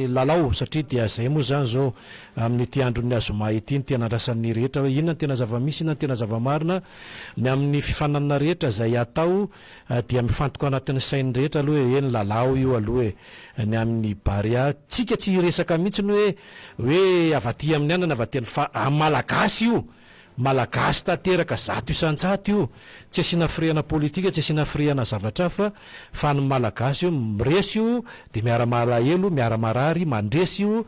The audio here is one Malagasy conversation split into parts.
lalao satria dia zay moa zany zao amin'ny ty andron'ny azoma ity ny tena andrasan'ny rehetra hoe inona ny tena zava-misy inona ny tena zava-marina ny amin'ny fifanana rehetra zay atao dia mifantoka anatin'ny sainy rehetra aloha hoe ny lalao io aloha ny amin'ny Barea tsika tsy resaka mihitsy hoe avaty amin'ny anana avaty fa Malagasy io Malagasy tanteraka zato isan-jato io tsy asina friana politika tsy asina friana zavatra fa ny Malagasy io miresy io de miara-malahelo miara-marary mandresy io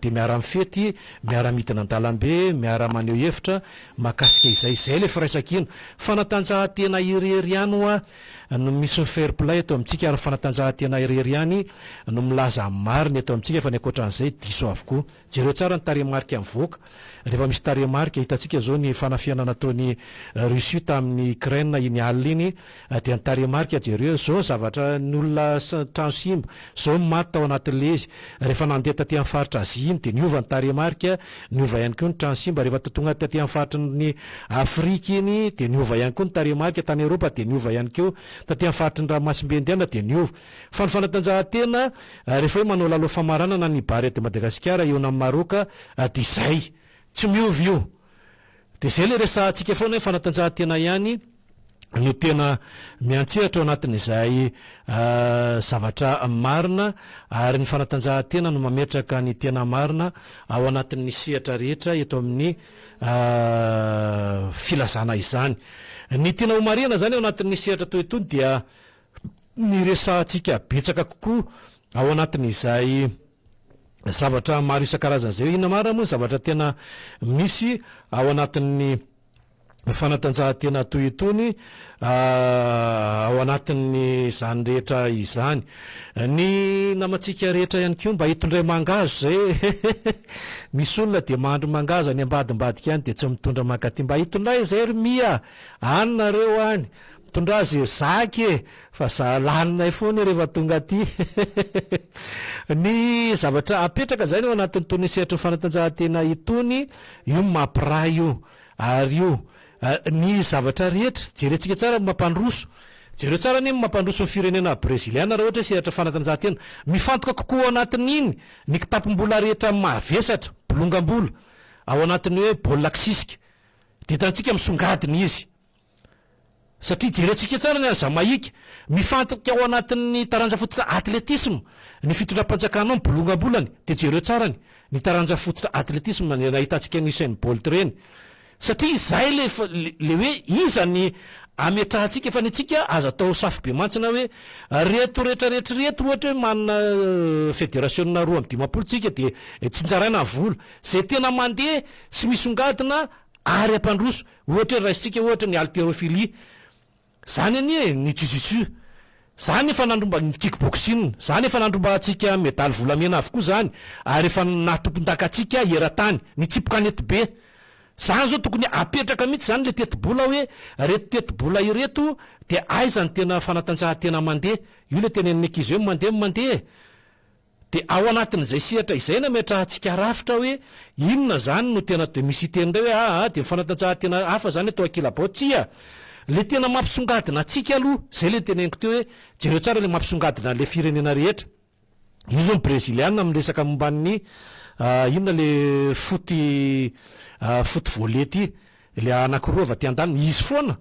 de miara-mifety miara-midina an-dalambe miara-maneho hevitra mahakasika izay le firaisakina fanatanjahan-tena irery ihany no misy fair play eto amintsika ary fanatanjahan-tena irery ihany no milaza marina eto amintsika fa ny ankoatran'izay diso avokoa jereo tsara ny taremarika mivoaka rehefa misy taremarika hitantsika zao ny fanafiana nataony Rocher tamin'ny Ukraine iny alina iny dia ny taremarika jereo zao zavatra ny olona transimba zao maty tao anatin'le izy rehefa nandeha taty amin'ny faritra Azia iny dia niova ny taremarika niova ihany koa ny transimba rehefa tonga taty amin'ny faritra ny Afrika iny dia niova ihany koa ny taremarika tany Eropa dia niova ihany koa taty amin'ny faritra ny ranomasimbe indiana dia niova fa ny fanatanjahan-tena rehefa hoe manao lalao famaranana ny Barea de Madagascar eo amin'ny Maroka dia izay tsy miovy io dia zay le resahantsika foana hoe fanatanjahan-tena ihany no tena miantsehatra ao anatin'izay zavatra marina ary ny fanatanjahan-tena no mametraka ny tena marina ao anatin'ny sehatra rehetra eto amin'ny filazana izany ny tena ho marina zany ao anatin'ny sehatra toy itony dia ny resahantsika betsaka kokoa ao anatin'izay zavatra maro isan-karazana zay inona marina moa zavatra tena misy ao anatin'ny fanatanjahan-tena toy itony ao anatin'ny zany rehetra izany ny namantsika rehetra ihany koa mba hitondray mangazo zay misy olona dia mahandro mangazo any ambadimbadika any dia tsy mitondra mankaty mba hitondray zay ry mia any nareo any mitondra azy zaky fa zalanina foana rehefa tonga aty ny zavatra apetraka zany ao anatin'ny tony sehatra fanatanjahan-tena itony io Mapar io ary io ny zavatra rehetra jerentsika tsara mampandroso jereo tsara ny mampandroso ny firenena breziliana raha ohatra sehatra fanatanjahan-tena mifantoka kokoa ao anatin'iny ny kitapom-bola rehetra mavesatra bolongam-bola ao anatin'ny hoe baolina kisisika dia hitantsika misongadiny izy satria jerentsika tsara ny azamahika mifantoka ao anatin'ny taranja fototra atletisme ny fitondram-panjakana ny bolongam-bolany dia jereo tsarany ny taranja fototra atletisme nahitantsika ny Usain Bolt reny satria izay le hoe iza ny ametrahantsika fa ny antsika aza tao safy be mantsina hoe reto rehetrarehetrareto ohatra hoe manana fédérationna roa amin'ny dimapolotsika dia tsy njaraina vola zay tena mandeha sy misongadina ary ampandroso ohatra hoe raisitsika ohatra ny haltérophilie zany any ny jiu-jitsu zany efa nandromba ny kickboxing zany efa nandromba atsika medaly volamena avokoa zany ary efa natompondaka atsika eran-tany ny tsipoka nety be zany zao tokony apetraka mihitsy zany le teti-bola hoe reto teti-bola ireto dia aizany tena fanatanjahan-tena mandeha io le tena ankizy hoe mandeha dia ao anatin'izay sehatra izay na metrahantsika rafitra hoe inona zany no tena de misy itendray hoe dia fanatanjahan-tena hafa zany atao akilabao tsia le tena mampisongadina atsika aloha zay le tena eniko teo hoe jereo tsara le mampisongadina le firenena rehetra io zao ny breziliana miresaka momban'ny inona le foty volley ty le anakiroa avy aty an-daniny izy foana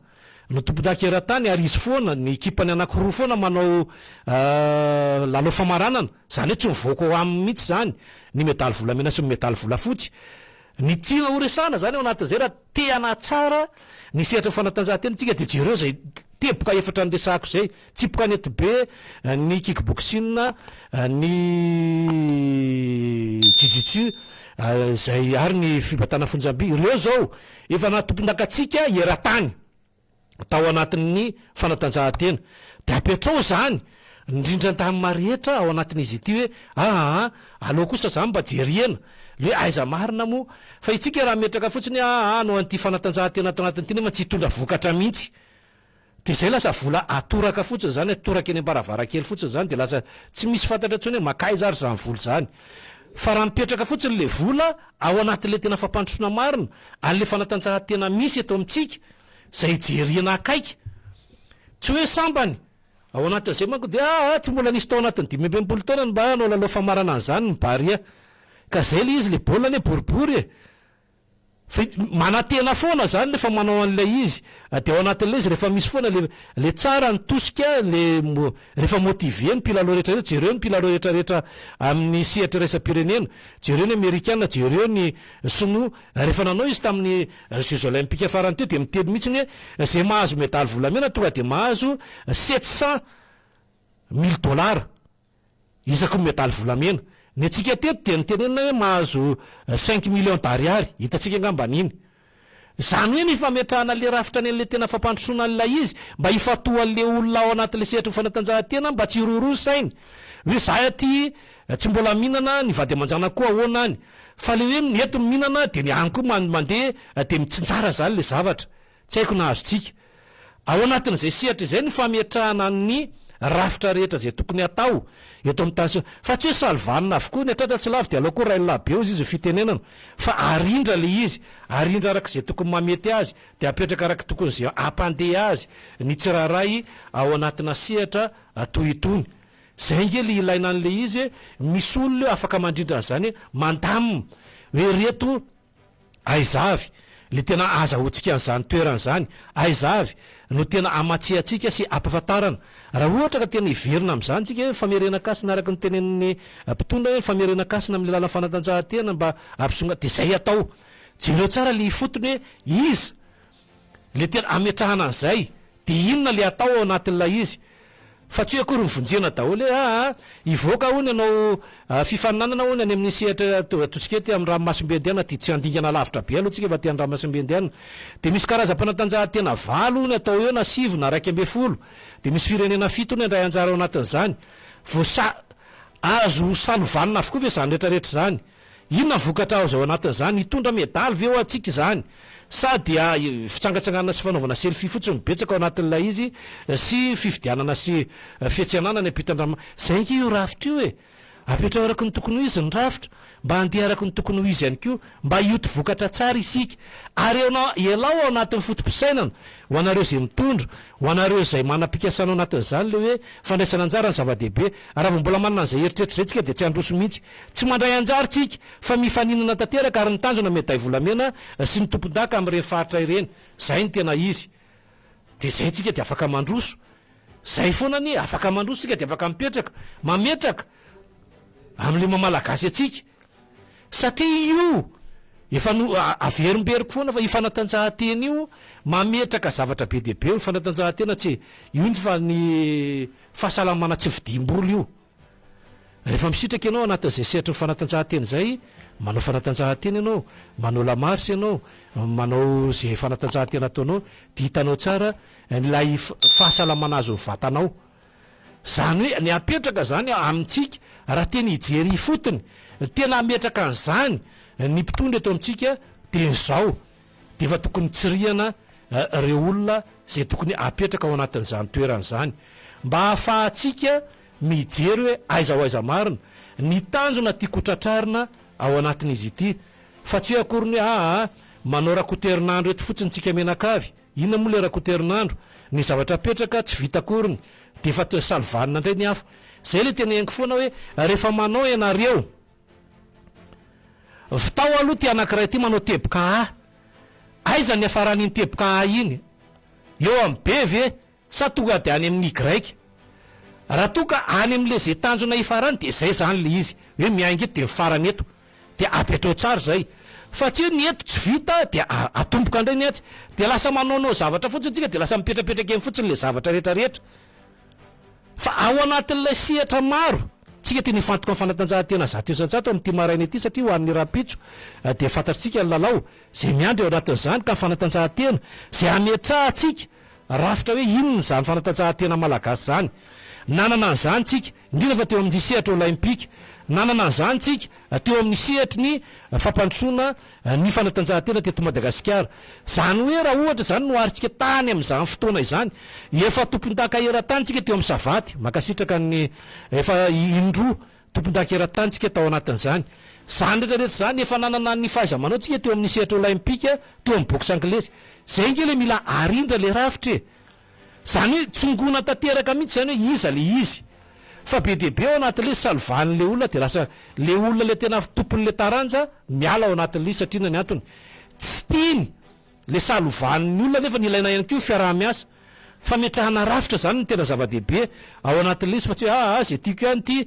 no tompon-daka eran-tany ary izy foana ny ekipany anakiroa foana manao lalao famaranana zany hoe tsy mivoaka ao aminy mihitsy zany ny medaly volamena sy ny medaly volafotsy ny tiana ho resana zany ao anatin'izay raha teana tsara ny sehatra fanatanjahan-tena tsika dia jereo zay teboka efatra ny resahako zay tsipoka nety be ny kickboxing ny jiu-jitsu zay ary ny fibatana fonjam-by ireo zao efa natompondakatsika eran-tany tao anatin'ny fanatanjahan-tena dia apetrao zany indrindran-tany marehetra ao anatin'izy ity hoe aleo kosa zany mba jerena le hoe aiza marina moa fa itsika raha metraka fotsiny no an'ity fanatanjahan-tena atao anatin'ity nefa tsy hitondra vokatra mihitsy dia zay lasa vola atoraka fotsiny zany atoraka eny am-baravarakely fotsiny zany dia lasa tsy misy fantatra ntsony hoe makaiza ary zany vola zany fa raha mipetraka fotsiny le vola ao anatin'le tena fampandrosona marina an'le fanatanjahan-tena misy eto amintsika zay jerena akaiky tsy hoe sambany ao anatin'izay manko de tsy mbola nisy tao anatiny 5 taona mba anao lalao famarana an'izany ny Barea ka zay le izy le baolina ne boribory fa manatena foana zany lefa manao an'ilay izy de ao anatin'ilay izy rehefa misy foana le tsara ny tosika le rehefa motivé ny mpilalao rehetra jereo ny mpilalao rehetrarehetra amin'ny sehatra raisam-pirenena jereo ny Amerikana jereo ny sinoa rehefa nanao izy tamin'ny Jeux olympiques farany teo de miteny mihitsy ny hoe zay mahazo médaille volamena tonga de mahazo $700,000 isaky médaille volamena. Ny atsika teto dia nitenenina hoe mahazo 5 millions d'ariary hitatsika angamban'iny zany hoe ny fametrahana le rafitra ny le tena fampandrosoana an'ilay izy mba hifatoa le olona ao anatin'le sehatra fanatanjahantena mba tsy roroso sainy hoe za aty tsy mbola mihinana ny vady amanjana koa ahoana any fa le hoe neto mihinana de ny any koa mandeha de mitsinjara zany le zavatra tsy haiko nahazotsika ao anatin'izay sehatra izay ny fametrahana ny rafitra rehetra zay tokony atao eto amin'ny tany fa tsy hoe salvanina avokoa ny atratra tsy lavy de alao koa ray labe eo izy fitenenana fa arindra le izy arindra araka zay tokony mamety azy de apetraka araka tokony zay ampandeha azy ny tsiraray ao anatina sehatra toy itony zay nge le ilaina an'le izy misy olona eo afaka mandrindra zany mandamina hoe reto aizavy le tena azahoantsika an'izany toerana zany aizavy no tena amatsiatsika sy ampafatarana raha ohatra ka tena iverina amin'izany tsika famerenakasina araka ny tenen'ny mpitondra hoe famerenakasina amin'ny lalana fanatanjahantena mba ampisonga de zay atao jereo tsara le fotony hoe izy le tena ametrahana an'izay de inona le atao ao anatin'ilay izy fa tsy akory mivonjena daholo hoe ivoaka hony anao fifaninanana hony any amin'ny sehatra totsika ty amin'ny ranomasimbe-andiana ty tsy andingana lavitra be aloha tsika fa ty any ranomasimbe-andiana de misy karazam-panatanjahantena 9 hony atao eo na 7 na 1 de misy firenena 7 hony andray anjara ao anatin'izany azo salovanina avokoa ve zany rehetrarehetra zany inona vokatra ao zao anatin'izany hitondra medaly ve eo atsika zany sady fitsangatsanganana sy fanaovana selfie fotsiny mibetsaka ao anatin'ilay izy sy fifidianana sy fiatsenanana ampitandrama zay nge io rafitra io apetrao araky ny tokony ho izy ny rafitra mba handeha araky ny tokony ho izy ihany koa mba hioty vokatra tsara isika ary elao ao anatin'ny fotom-pisainana ho anareo zay mitondra ho anareo zay manam-pikasana ao anatin'izany le hoe fandraisana anjara ny zava-dehibe raha vao mbola manana an'izay eritretra zay tsika de tsy androso mihitsy tsy mandray anjara tsika fa mifaninana tanteraka ary ny tanjona médaille volamena sy ny tompon-daka amin'ireny faritra ireny zay ny tena izy de zay tsika de afaka mandroso zay foana ny afaka mandroso tsika de afaka mipetraka mametraka amin'le mamalagasy atsika satria io efa averimberiko foana fa io fanatanjahantena io mametraka zavatra be dehibe io fanatanjahantena tsy io ny fa ny fahasalamana tsy vidim-bolo io rehefa misitraka ianao anatin'izay sehatra ny fanatanjahantena zay manao fanatanjahantena ianao manao lamarsy ianao manao zay fanatanjahantena ataonao de hitanao tsara nylay fahasalamana azo vatanao zany hoe ny apetraka zany amintsika raha tena hijery fotony tena ametraka an'izany ny mpitondra eto amintsika de zao de efa tokony tsiriana reo olona zay tokony apetraka ao anatin'izany toeran'izany mba hahafahatsika mijery hoe aiza ho aiza marina ny tanjona tia kotratrarina ao anatin'izy ity fa tsy hoe akoriny hoe manao rakoterinandro eto fotsiny tsika menakavy inona moa le rakoterinandro ny zavatra apetraka tsy vita akoriny de efa salvanina indray ny hafa zay le tena engy foana hoe rehefa manao ianareo vitao aloha ty anankiray ty manao teboka aiza ny afaran'iny teboka iny eo amin'ny be ve sa tonga de any amin'ny graiky raha toka any amin'le zay tanjona ifarany de zay zany le izy hoe miainga eto de mifarany eto de apetrao tsara zay fa tsy ny eto tsy vita de atomboka indray ny atsy de lasa manaonao zavatra fotsiny tsika de lasa mipetrapetraka eny fotsiny le zavatra rehetrarehetra fa ao anatin'ilay sehatra maro tsika teny fantoka amin'ny fanatanjahantena zato isan-jato amin'ity maraina ity satria ho an'ny rapitso de fantatritsika ny lalao zay miandry ao anatin'izany ka fanatanjahantena zay ametrahatsika rafitra hoe inona zany fanatanjahantena malagasy zany nanana an'izany tsika indrindra fa teo amin'ny sehatra olympique nanana an'izany tsika teo amin'ny sehatry ny fampandrosoana ny fanatanjahantena teto Madagascar zany hoe raha ohatra zany noaritsika tany amin'izany fotoana izany efa tompon-daka eran-tany tsika teo amin'ny savaty makasitraka ny efa indroa tompon-daka eran-tany tsika tao anatin'izany zany rehetrarehetra zany efa nanana ny fahaiza-manao tsika teo amin'ny sehatra olympique teo amin'ny boxe anglaise zay nge le mila arindra le rafitra zany tsongona tanteraka mihitsy zany hoe iza le izy fa be deaibe ao anatin'le salovan'le olona de lasa le olona le tena tompon'le taranja miala ao anatin'le satria na ny antony tsy tiany le salovan'ny olona nefa nilaina ihany ko fiaraha-miasa fametrahana rafitra zany ny tena zava-dehibe ao anatin'le izy fa tsy hoe zay tiako ihany ty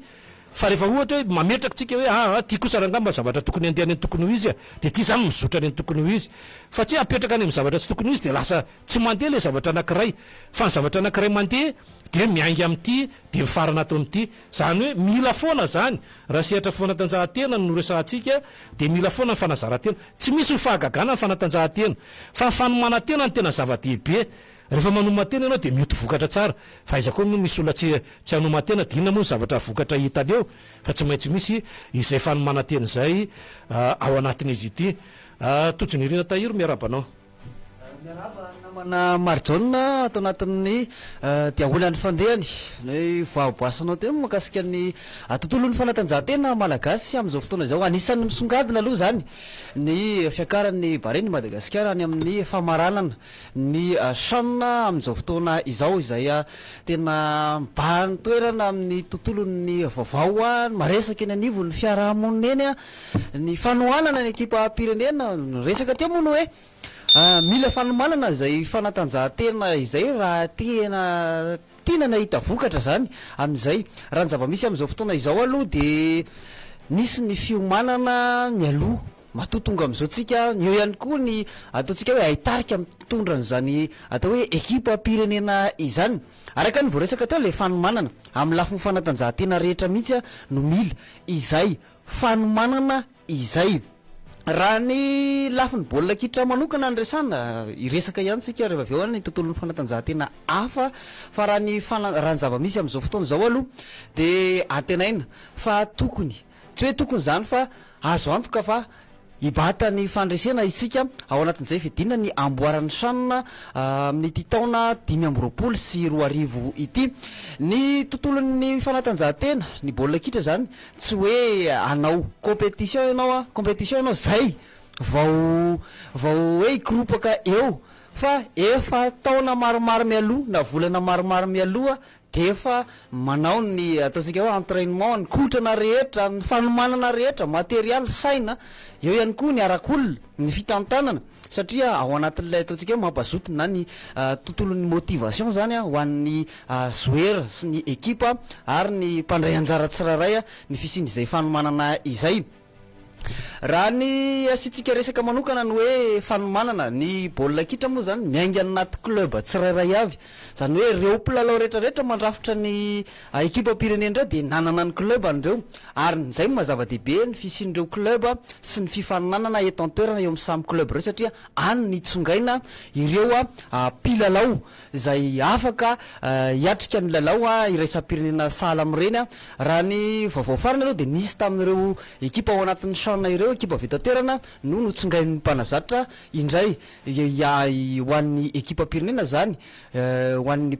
fa rehefa ohatra hoe mametraka tsika hoe ty kosa rangamba zavatra tokony andehany ny tokony ho izy de ty zany mizotra ny tokony ho izy fa tsy apetraka any amin'ny zavatra tsy tokony ho izy de lasa tsy mandeha le zavatra anankiray fa ny zavatra anankiray mandeha de miaingy am'ty de mifara anaty am'ty zany hoe mila foana zany raha sehatra fanatanjahantena no resantsika de mila foana ny fanazarantena tsy misy fahagagana ny fanatanjahantena fa ny fanomanantena ny tena zava-dehibe rehefa manomatena ianao de mioty vokatra tsara fa iza koa misy olona tsy hanomatena de inona moa ny zavatra vokatra hitany eo fa tsy maintsy misy izay fanomanantena zay ao anatin'izy ity totsiny irina tahiry miarabanao miaraba namana Marghe atao anatin'ny diaolany fandehany hoe vaoboasanao teo makasika ny tontolon'ny fanatanjahantena malagasy amin'izao fotoana izao anisan'ny misongadina aloha zany ny fiakaran'ny Barea Madagascar any amin'ny famaranana ny channa amin'izao fotoana izao izay tena mbahany toerana amin'ny tontolon'ny vaovao maresaka eny anivo ny fiarahamonina eny ny fanohanana ny ekipa pirenena resaka teo moa no hoe mila fanomanana zay fanatanjahantena izay raha tiana nahita vokatra zany amin'izay raha ny zava-misy amin'izao fotoana izao aloha de nisy ny fiomanana mialoha matotonga amin'izao tsika eo ihany koa ny ataotsika hoe ahitarika mitondrany zany atao hoe ekipa pirenena izany araka ny voaresaka teo le fanomanana amin'ny lafiny fanatanjahantena rehetra mihitsy no mila izay fanomanana izay raha ny lafiny baolina kitra manokana ny resana iresaka ihany tsika rehefa avy eo ny tontolon'ny fanatanjahantena hafa fa raha ny raha ny zava-misy amin'izao fotoana izao aloha de antenaina fa tokony tsy hoe tokony zany fa azo antoka fa ibata ny fandresena isika ao anatin'izay fidina ny amboaran'ny channa amin'ny ity taona 2020 sy 2020 ity ny tontolon'ny fanatanjahantena ny baolina kitra zany tsy hoe anao compétition ianao zay vao hoe ikropaka eo fa efa taona maromaro mialoha na volana maromaro mialoha de efa manao ny ataotsika hoe entraînement ny kotrana rehetra ny fanomanana rehetra material saina eo ihany koa ny arak'olona ny fitantanana satria ao anatin'ilay ataotsika hoe mampazoto na ny tontolon'ny motivation zany ho an'ny joueur sy ny ekipa ary ny mpandray anjara tsiraray ny fisin'izay fanomanana izay raha ny asitsika resaka manokana ny hoe fanomanana ny baolina kitra moa zany miaingy anaty club tsirairay avy zany hoe reo mpilalao rehetrarehetra mandrafitra ny ekipa pirenena reo de nanana ny club an'ireo ary zay mazava-dehibe ny fisian'ireo club sy ny fifaninanana eto an-toerana eo amin'ny samy club reo satria any ny tsongaina ireo mpilalao zay afaka hiatrika ny lalao iraisam-pirenena sahala amin'ireny raha ny vaovao farany aloha de nisy tamin'ireo ekipa ao anatin'ny channa ireo ekipa vitaterana no notsongain'ny mpanazatra indray ho an'ny ekipa pirenena zany ho an'ny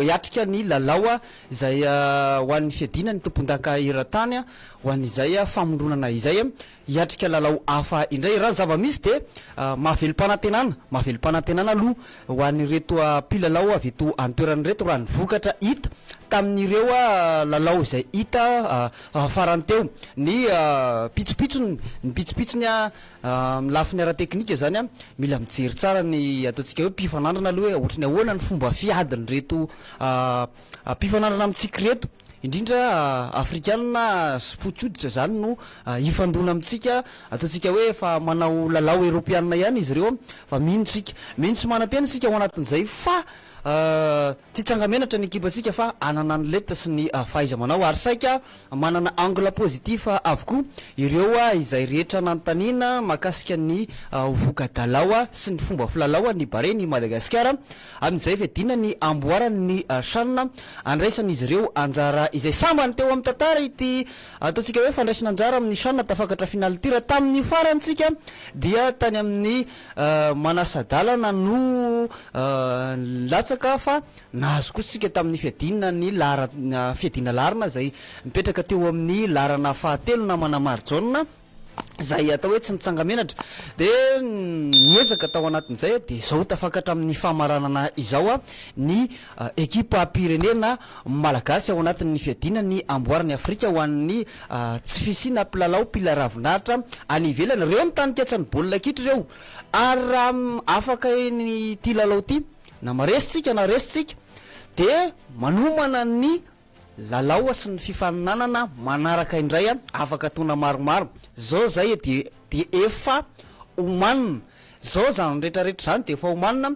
hiatrika ny lalao izay ho an'ny fiadina ny tompon-daka eran-tany ho an'izay famondronana izay hiatrika lalao hafa indray raha zava-misy de mahavelom-panantenana aloha ho an'ireto mpilalao avy eto an-toerany reto raha ny vokatra hita tamin'ireo lalao izay hita farany teo ny pitsopitsony lafiny ara-teknika zany mila mijery tsara ny ataotsika hoe mpifanandrana aloha hoe ohatrany ahoana ny fomba fiadiny reto mpifanandrana amintsika reto indrindra afrikanina fotsoditra zany no ifandona amintsika ataotsika hoe fa manao lalao eropeanina ihany izy ireo fa mino tsy manantena sika ao anatin'izay fa tsy tsangamenatra ny ekipa tsika fa anana ny leta sy ny fahaiza manao ary saika manana angle positif avokoa ireo izay rehetra nanontaniana makasika ny voka-dalao sy ny fomba filalao ny Barea ny Madagascar amin'izay fiadina ny amboarany ny channa andraisan'izy ireo anjara izay sambany teo amin'ny tantara ity ataotsika hoe fandraisana anjara amin'ny channa tafakatra finalitira tamin'ny farantsika dia tany amin'ny manasadalana no latsaka fa nahazo koa sika tamin'ny fiadina ny fiadina larina zay mipetraka teo amin'ny larana fahatelo namana Marghe zay atao hoe tsy nitsangamenatra de niezaka tao anatin'izay de zao tafakatra amin'ny famaranana izao ny ekipa pirenena malagasy ao anatin'ny fiadina ny amboarany Afrika ho an'ny tsy fisina mpilalao mpilaravinahitra any ivelany reo ny tany tiatrany baolina kitra reo ary raha afaka ny ty lalao ty na maresitsika na resitsika de manomana ny lalao sy ny fifaninanana manaraka indray afaka tona maromaro zao zay de efa omanina zao zany rehetrarehetra zany de efa omanina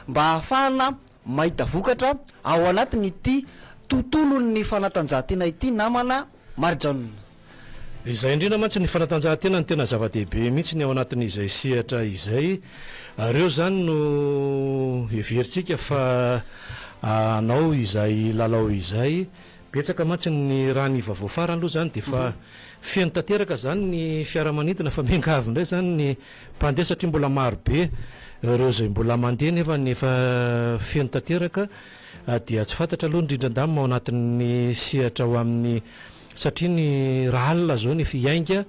mba ahafahana mahita vokatra ao anatiny ity tontolon'ny fanatanjahantena ity namana Marghe. Izay indrindra mantsy ny fanatanjahantena ny tena zava-dehibe mihitsy ny ao anatin'izay sehatra izay reo zany no everitsika fa anao izay lalao izay betsaka mantsy ny raha ny vaovao farany aloha zany de fa feno tanteraka zany ny fiaramanidina fa miangavy indray zany ny mpandeha satria mbola maro be reo zay mbola mandeha nefa nefa feno tanteraka dia tsy fantatra aloha indrindran-dama ao anatin'ny sehatra ao amin'ny satria ny raha alina zao ny fiainga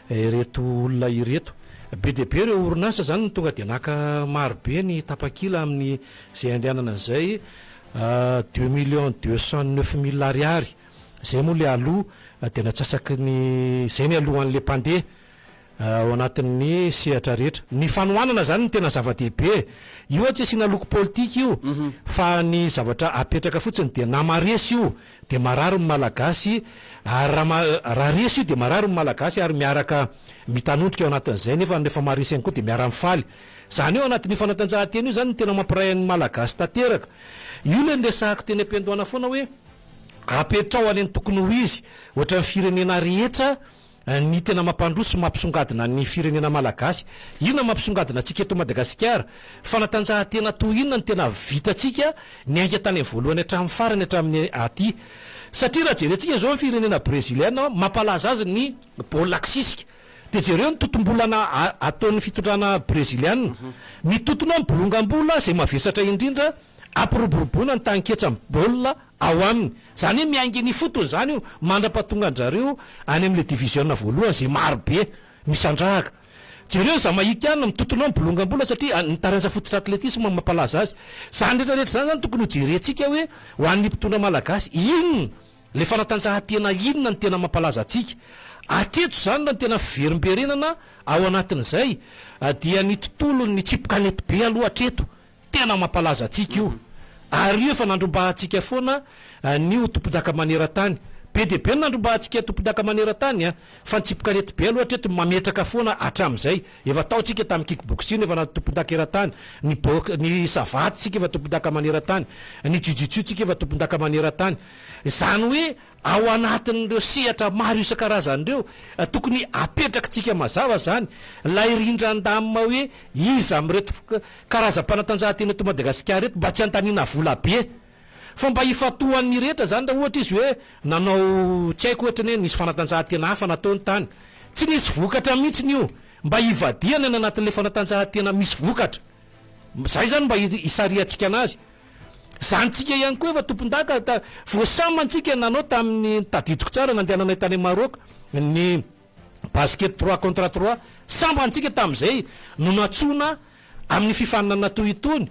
reto olona ireto be de be reo orinasa zany ny tonga de naka maro be ny tapakila amin'ny zay andehanana zay 2,209,000 ariary zay moa le aloha de natsasaky ny zay ny alohan'le mpandeha ao anatin'ny sehatra rehetra ny fanohanana zany ny tena zava-dehibe io tsy asina loko politika io fa ny zavatra apetraka fotsiny de namaresy io de marary ny malagasy ary raha resy io de marary ny malagasy ary miaraka mitanondrika ao anatin'izay nefa rehefa maresy ihany koa de miara mifaly zany eo anatin'ny fanatanjahantena io zany ny tena mampiray ny malagasy tanteraka io le ndesahako teny am-piandohana foana hoe apetra ao any tokony ho izy ohatra ny firenena rehetra ny tena mampandroso mampisongadina ny firenena malagasy inona mampisongadina atsika eto Madagascar fanatanjahantena toy inona ny tena vitatsika ny ainga tany voalohany hatramin'ny farany hatramin'ny aty satria raha jerentsika zao firenena breziliana mampalaza azy ny baolina kisisika de jereo ny totom-bolana ataon'ny fitondrana breziliana ny totono amin'ny bolongambola zay mavesatra indrindra ampiroboroboana ny tanketsa baolina ao aminy zany hoe miaingy ny fotony zany io mandra-pahatonga anjareo any amin'le division voalohany zay maro be misandrahaka jereo za mahikana mitotono amin'ny bolongambola satria ny taranja fototra atletisme mampalaza azy zany rehetrarehetra zany zany tokony ho jerentsika hoe ho an'ny mpitondra malagasy inona le fanatanjahantena inona ny tena mampalaza atsika atreto zany na ny tena fiverimberenana ao anatin'izay dia ny tontolo ny tsipikanety be aloha atreto tena mampalaza atsika io ary io efa nandrombahantsika foana ny tompon-daka maneran-tany be de be nandrombahantsika tompon-daka maneran-tany fa nitsipikanety be aloha atreto mametraka foana hatram'izay efa taotsika tamin'ny kickboxing efa na tompon-daka eran-tany ny savaty tsika efa tompon-daka maneran-tany ny jiu-jitsu tsika efa tompon-daka maneran-tany zany hoe ao anatin'ireo sehatra maro isan-karazan'ireo tokony apetrakatsika mazava zany lay rindran-dama hoe izy am'reto karazam-panatanjahantena eto Madagasikara reto mba tsy antaniana vola be fa mba ifatohan'ny rehetra zany raha ohatra izy hoe nanao tsy haiko ohatra ny hoe nisy fanatanjahantena hafa nataony tany tsy nisy vokatra mihitsiny io mba ivadiana ny anatin'le fanatanjahantena misy vokatra zay zany mba isariatsika anazy zanytsika ihany koa efa tompon-daka voasamantsika nanao tamin'ny tadidiko tsara nandehananay tany Maroc ny basket 3 contre 3 sambantsika tamin'izay no natsona amin'ny fifaninana toy itony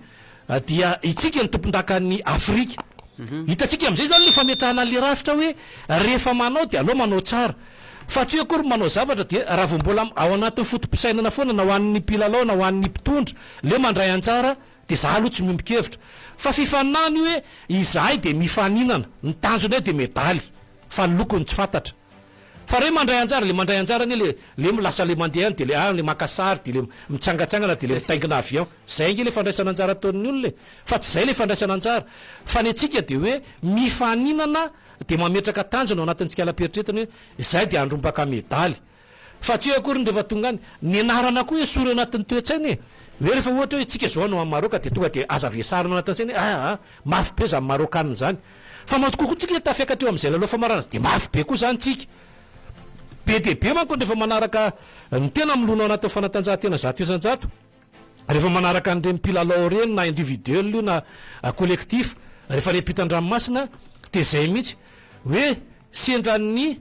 dia itsika ny tompon-daka ny Afrika hitatsika amin'izay zany le fametrahana le rafitra hoe rehefa manao de aloha manao tsara fa tsy akory manao zavatra de raha vao mbola ao anatin'ny fotom-pisainana foana na ho an'ny mpilalao na ho an'ny mpitondra le mandray antsara de za aloha tsy mimbikevitra fa fifaninany hoe izahay de mifaninana ny tanjony hoe de medaly fa ny lokony tsy fantatra fa re mandray anjara le mandray anjarany le lasa le mandeha de le makasary de le mitsangatsangana de le mitaingina avion zay nge le fandraisana anjara ataon'ny olona fa tsy zay le fandraisana anjara fa ny atsika de hoe mifaninana de mametraka tanjona ao anatintsika ala-peritretany hoe zay de andrombaka medaly fa tsy akory ndefa tonga any ny anarana koa hoe sory anatin'ny toetsainy hoe rehefa ohatra hoe tsika zao anao amin'ny Maroc de tonga de aza vesarina anatin'izay mafy be zany marokanina zany fa matokoko tsika tafiakatra eo am'izay laloha famarana de mafy be koa zany tsika be de be manko rehefa manaraka ny tena milona ao anatin'ny fanatanjahantena zato isan-jato rehefa manaraka an'ireny mpilalao reny na individuel io na collectif rehefa repita-dranomasina de zay mihitsy hoe sendran'ny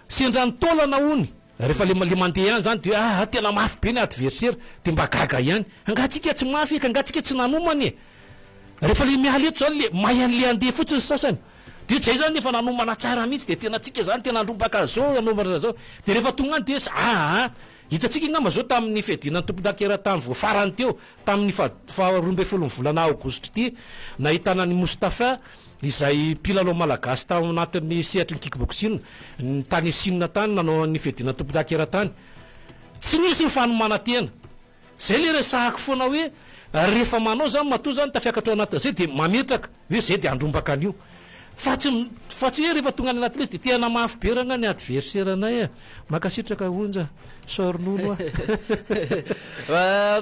sendrany taolana hony rehefa le mandeha ihany zany de tena mafy be ny adversaire de mba gaga ihany angatsika tsy mafy angatsika tsy nanomany rehefa le miala eto zany le mayan'le andeha fotsiny sasany de zay zany efa nanomana tsara mihitsy de tena tsika zany tena andrombaka zao anomana zao de rehefa tonga any de hitatsika ingamba zao tamin'ny fiadinan'ny tompontakera tany voafarany teo tamin'ny faharoambe folony volana aogositra ty nahitana ny Mostafa izay mpilalao malagasy tao anatin'ny sehatry ny kickboxing ny tany Sinina tany nanao ny fiadinan'ny tompontakera tany tsy nisy ny fanomanantena zay le resahako foana hoe rehefa manao zany matoa zany tafiakatra ao anatin'zay de mametraka hoe zay de andrombaka an'io fa tsy hoe rehefa tonga any anaty lesy de tena mafy be ragna ny adversaire anay makasitraka onja sornono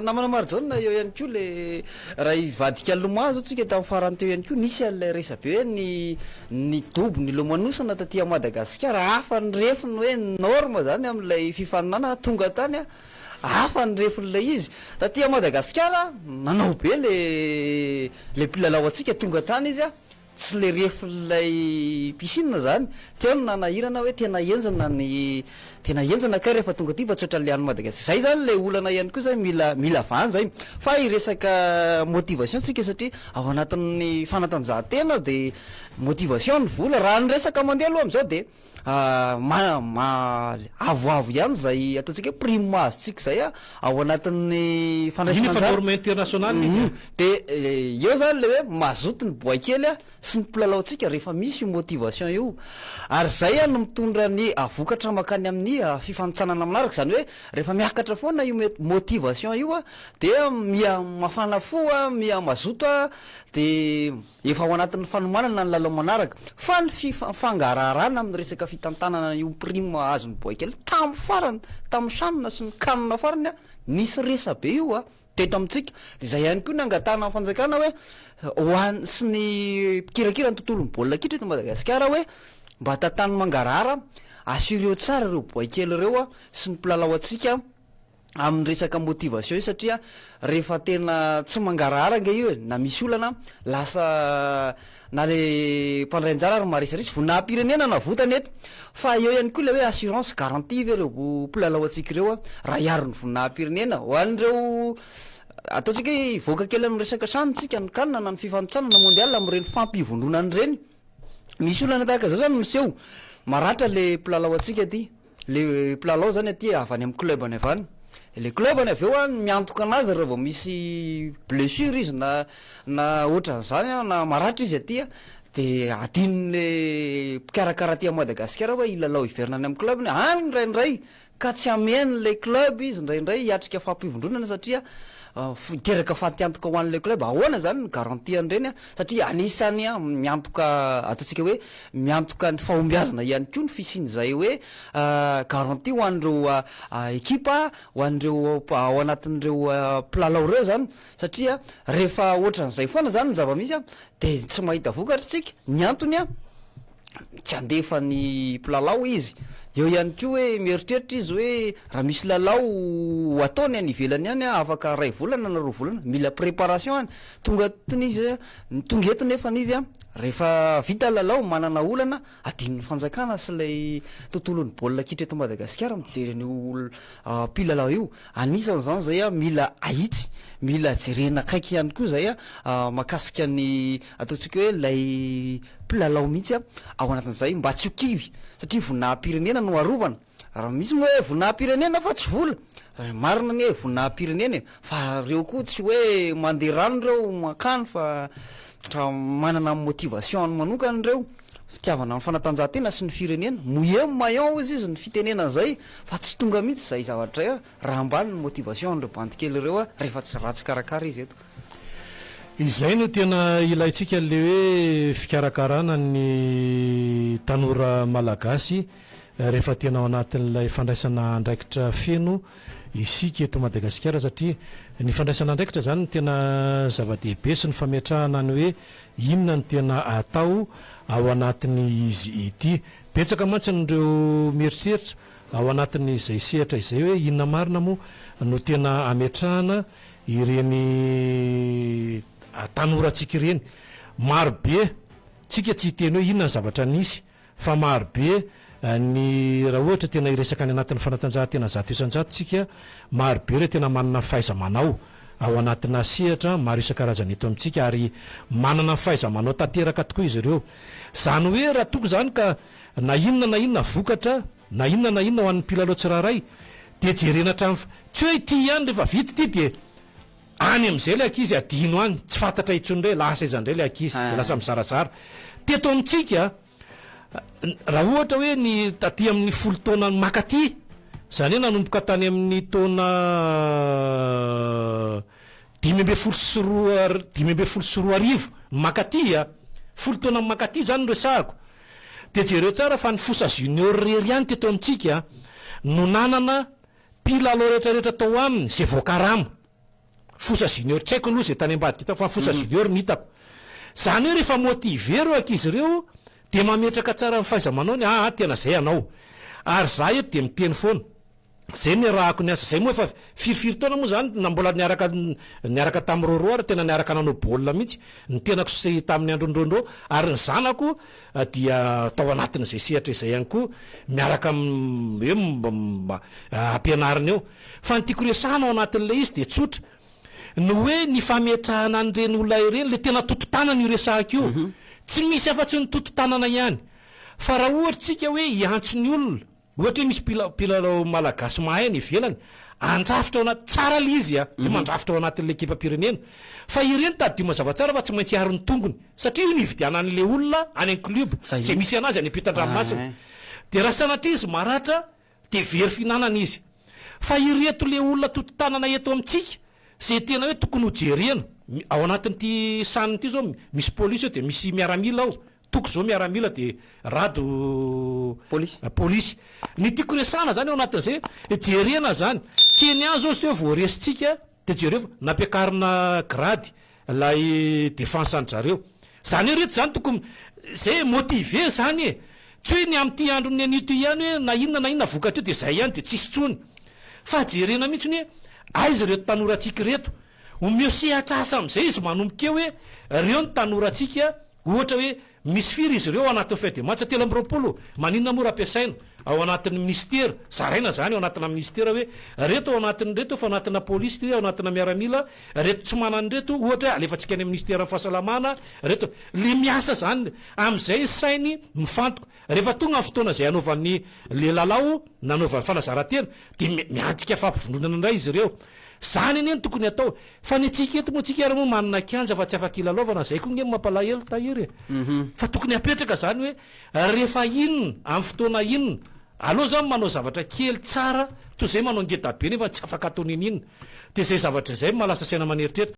namana marjona eo ihany koa le raha ivadika loma zao tsika tamin'ny farany teo ihany koa nisy an'le resabe hoe ny dobo ny lomanosana taty Madagascar hafa ny refiny hoe norme zany amin'ilay fifaninana tonga tany hafa ny refin'ilay izy taty Madagascar nanao be le mpilalao atsika tonga tany izy tsy le refin'ilay piscine zany teo no nanahirana hoe tena enjana ka rehefa tonga ty fa tsotra le any Madagascar zay zany le olana ihany koa zay mila vany zay fa iresaka motivation tsika satria ao anatin'ny fanatanjahan-tena de motivation ny vola raha nyresaka mandeha aloha am'izao de avoavo ihany zay ataontsika hoe prime mahazotsika zay ao anatin'ny fandraisana international de eo zany le hoe mazoto ny boakely sy ny mpilalao-tsika rehefa misy io motivation io ary zay no mitondra ny avokatra makany amin'ny fifanitsanana manaraka zany hoe rehefa miakatra foana io motivation io de mafana fo mazoto de efa ao anatin'ny fanomanana ny lalao manaraka fa ny fangararana amin'ny resaka fitantanana io prime azony boakely tamin'ny farany tamin'ny sanina sy ny kanina farany nisy resa be io teto amitsika zay ihany koa ny angatana fanjakana hoe hoany sy ny mpikirakira ny tontolon'ny baolina kitra eto Madagasikara hoe mba tatany mangarara assureo tsara reo boakely reo sy ny mpilalao atsika amin'ny resaka motivation io satria rehefa tena tsy mangarahara nga io na misy olana lasa na le mpandrainjara ary maresaresy voninahim-pirenena na votany eto fa eo ihany koa le hoe assurance garantive reo mpilalao atsika reo raha iaro ny voninahim-pirenena ho an'ireo ataontsika hoe voaka kely amin'ny resaka sanitsika ny kanina na ny fifanitsanana mondial amin'ireny fampivondronany reny misy olana tahaka zao zany miseho maratra le mpilalao atsika ty le mpilalao zany aty avy any amin'ny club any avany le club any avy eo miantoka anazy raha vao misy blessure izy na ohatran'izany na maratra izy aty de adinon'le mpikarakara aty Madagasikara hoe ilalao hivernany amin'ny club any ndraindray ka tsy ameny le club izy ndraindray hiatrika fampivondronana satria teraka fatiantoka ho an'le club ahoana zany ny garantie an'ireny satria anisany miantoka ataontsika hoe miantoka ny fahombiazana ihany koa ny fisiny zay hoe garantie ho an'ireo ekipa ho an'ireo ao anatin'ireo mpilalao reo zany satria rehefa ohatran'izay foana zany ny zava-misy de tsy mahita vokatra tsika ny antony tsy andefa ny mpilalao izy eo ihany koa hoe mieritreritra izy hoe raha misy lalao ataony any ivelany any afaka ray volana na roa volana mila préparation any tonga eto nefa n'izy rehefa vita lalao manana olana adin'ny fanjakana sy lay tontolon'ny baolina kitra eto Madagasikara mijery an'io mpilalao io anisan'izany zay mila ahitsy mila jerena akaiky ihany koa zay makasika ny ataontsika hoe lay mpilalao mihitsy ao anatin'izay mba tsy ho kivy satria voninahim-pirenena no arovana raha misy moa hoe voninahim-pirenena fa tsy vola marina ny hoe voninahim-pirenena fa reo koa tsy hoe mandeha rano reo makany fa manana motivation ny manokany reo fitiavana amin'ny fanatanjahan-tena sy ny firenena mouillé maillon izy ny fitenena zay fa tsy tonga mihitsy zay zavatra raha ambany ny motivation nreo bandikely reo rehefa tsy ratsy karakara izy eto izay no tena ilaitsika le hoe fikarakarana ny tanora malagasy rehefa tena ao anatin'ilay fandraisana andraikitra feno isika eto Madagasikara satria ny fandraisana andraikitra zany ny tena zava-dehibe sy ny fametrahana ny hoe inona ny tena atao ao anatin'ny izy ity betsaka mantsy nireo mieritreritra ao anatin'izay sehatra izay hoe inona marina moa no tena ametrahana ireny tanora tsika ireny marobe tsika tsy hiteny hoe inona ny zavatra nisy fa marobe ny raha ohatra tena iresaka any anatin'ny fanatanjahantena zato isan-jato tsika maro be re tena manana fahaiza-manao ao anatina sehatra maro isan-karazany eto amintsika ary manana fahaiza-manao tanteraka tokoa izy ireo zany hoe raha toko zany ka na inona vokatra na inona ho an'ny mpilalao tsiraray de jerena hatramy tsy hoe ity ihany rehefa vity ty de any am'izay le akizy adino any tsy fantatra itsony ndray lasa izandray le akizy lasa mizarazara teto amintsika raha ohatra hoe ny taty amin'ny folo taona makaty zany hoe nanomboka tany amin'ny taona 5 makaty folo taona makaty zany resahako de jereo tsara fa ny fosa junior rery ihany teto amintsika no nanana mpilalao rehetrarehetra tao aminy zay voakarama fosa junior tsy haiko aloha zay tany ambadika hitako fa fosa junior ny hitako zany hoe rehefa motive reo akizy ireo de mametraka tsara fahaiza-manao ny tena zay anao ary za eto de miteny foana zay ny rahako ny asa zay moa efa firifiry taona moa zany na mbola niaraka tamin'ny roro ary tena niaraka nanao baolina mihitsy ny tenako sy tamin'ny androndrondro ary ny zanako dia tao anatin'izay sehatra izay ihany koa miaraka hoe ampianariny eo fa ny tiako resahana ao anatin'le izy de tsotra no hoe ny fametrahana an'ireny olona ireny le tena toto-tanana io resahako io tsy misy afa-tsy ny toto-tanana ihany fa raha ohatra tsika hoe iantsony olona ohatra hoe misy mpilalao malagasy mahay ny ivelany andrafitra ao anaty tsara le izy de mandrafitra ao anatin'le ekipa-pirenena fa ireny tady mazava tsara fa tsy maintsy ariny tongony satria io nividiana an'le olona any an club zay misy anazy any ampitan-dranomasina de raha sanatria izy maratra de very finanana izy fa ireto le olona toto-tanana eto amintsika zay tena hoe tokony ho jerena ao anatin'ity saniny ity zao misy polisy eo de misy miaramila ao toko zao miaramila de rado polisy ny tiako resana zany ao anatin'izay jerena zany Kenya zao sy hoe voaresitsika de jereo nampiakarina grady lay défense any zareo zany hoe reto zany tokony zay motive zany tsy hoe ny am'ty andro ny anito ihany hoe na inona vokatra eo de zay ihany de tsisy tsony fa jerena mihitsy ny hoe aizy reto tanoratsika reto omeo sehatra asa am'izay izy manomboka eo hoe reo ny tanoratsika ohatra hoe misy firy izy ireo ao anatin'ny fête de match telo amby roapolo maninona mora ampiasaina ao anatin'ny ministera zaraina zany ao anatina ministera hoe reto ao anatin'ny reto fa anatina polisy ty ao anatina miaramila reto tsy manany reto ohatra hoe alefatsika any ministera ny fahasalamana reto le miasa zany am'izay sainy mifantoka rehefa tonga ny fotoana zay anaovan'ny le lalao nanaovan'ny fanazarantena de miantika fampivondronana indray izy ireo zany eny tokony atao fa ny atsika eto moa tsika ary moa manana kianja fa tsy afaka ilalaovana zay koa nge mampalahelo tahiry fa tokony apetraka zany hoe rehefa inona amin'ny fotoana inona aloha zany manao zavatra kely tsara toy zay manao ngeda be nefa tsy afaka ataony inona de zay zavatra zay malasa saina maneritreritra